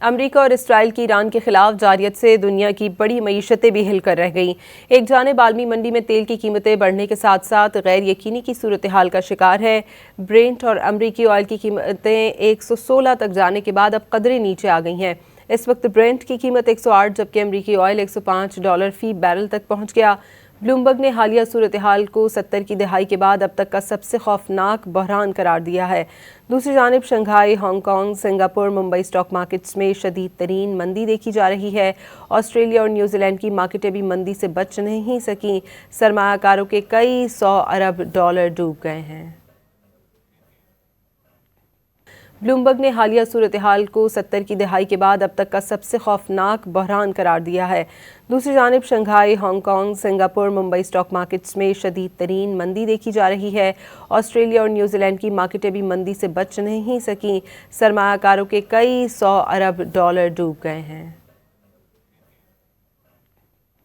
امریکہ اور اسرائیل کی ایران کے خلاف جارحیت سے دنیا کی بڑی معیشتیں بھی ہل کر رہ گئیں۔ ایک جانب عالمی منڈی میں تیل کی قیمتیں بڑھنے کے ساتھ ساتھ غیر یقینی کی صورتحال کا شکار ہے۔ برینٹ اور امریکی آئل کی قیمتیں 116 تک جانے کے بعد اب قدرے نیچے آ گئی ہیں۔ اس وقت برینٹ کی قیمت 108 جبکہ امریکی آئل $105 فی بیرل تک پہنچ گیا۔ بلومبرگ نے حالیہ صورتحال کو 70 کی دہائی کے بعد اب تک کا سب سے خوفناک بحران قرار دیا ہے۔ دوسری جانب Shanghai, Hong Kong, Singapore, Mumbai stock markets میں شدید ترین مندی دیکھی جا رہی ہے۔ آسٹریلیا اور نیوزی لینڈ کی مارکیٹیں بھی مندی سے بچ نہیں سکیں۔ سرمایہ کاروں کے کئی $100 ارب ڈوب گئے ہیں۔ بلومبرگ نے حالیہ صورتحال کو 70 کی دہائی کے بعد اب تک کا سب سے خوفناک بحران قرار دیا ہے۔ دوسری جانب Shanghai, Hong Kong, Singapore, Mumbai stock markets میں شدید ترین مندی دیکھی جا رہی ہے۔ آسٹریلیا اور نیوزی لینڈ کی مارکیٹیں بھی مندی سے بچ نہیں سکیں۔ سرمایہ کاروں کے کئی $100 ارب ڈوب گئے ہیں۔